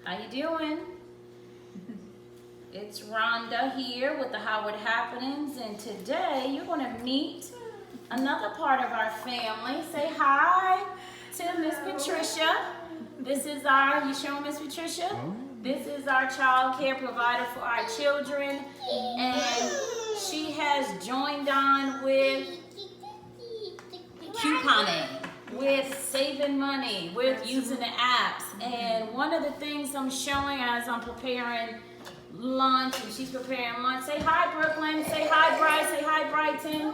How you doing? It's Rhonda here with the Howard Happenings, and today you're going to meet another part of our family. Say hi to Miss Patricia. This is our, you showing Miss Patricia? This is our child care provider for our children, and she has joined on with couponing, with saving money, with using the apps. And one of the things I'm showing as I'm preparing lunch, and she's preparing lunch. Say hi, Brooklyn. Say hi, Bryce. Say hi, Brighton.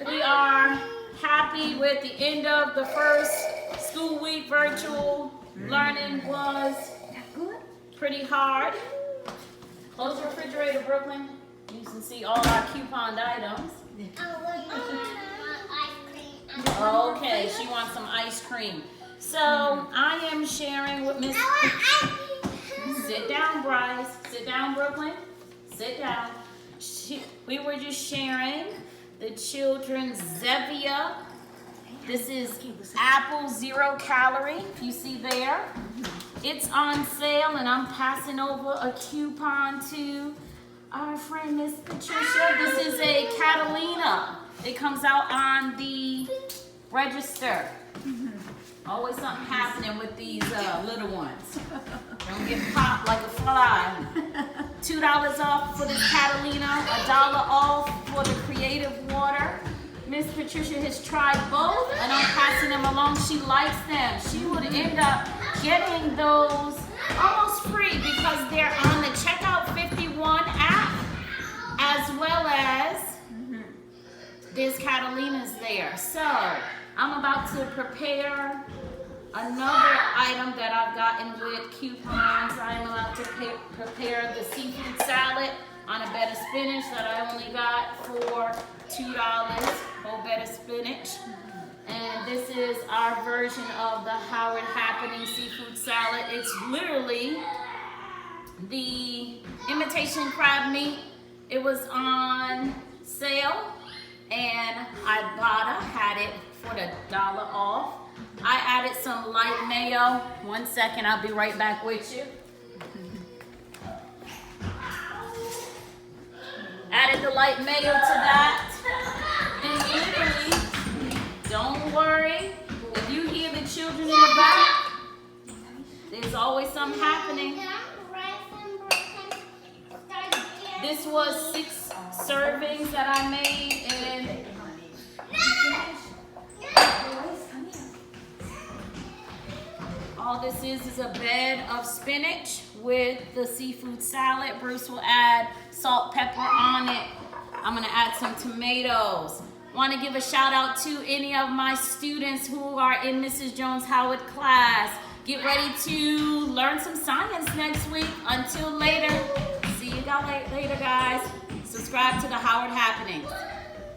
We are happy with the end of the first school week. Virtual learning was pretty hard. Close the refrigerator, Brooklyn. You can see all our couponed items. Okay, she wants some ice cream. So I am sharing with Miss. Sit down, Bryce. Sit down, Brooklyn. Sit down. We were just sharing the children's Zevia. This is apple 0 calorie. If you see there, it's on sale, and I'm passing over a coupon to our friend Miss Patricia. This is a Catalina. It comes out on the register. Always something happening with these little ones. Don't get popped like a fly. $2 off for this Catalina, $1 off for the Creative Water. Miss Patricia has tried both, and I'm passing them along. She likes them. She would end up getting those almost free because they're on the Checkout 51 app, as well as there's Catalina's there. So I'm about to prepare another item that I've gotten with coupons. I'm about to prepare the seafood salad on a bed of spinach that I only got for $2, whole bed of spinach. And this is our version of the Howard Happening seafood salad. It's literally the imitation crab meat. It was on sale, and I had it for the $1 off. I added some light mayo. 1 second, I'll be right back with you. Added the light mayo to that. And literally, don't worry, if you hear the children in the back, there's always something happening. This was 6 servings that I made, and all this is a bed of spinach with the seafood salad. Bruce will add salt, pepper on it. I'm gonna add some tomatoes. Want to give a shout out to any of my students who are in Mrs. Jones Howard class. Get ready to learn some science next week. Until later, see you guys later, guys. Subscribe to the Howard Happenings.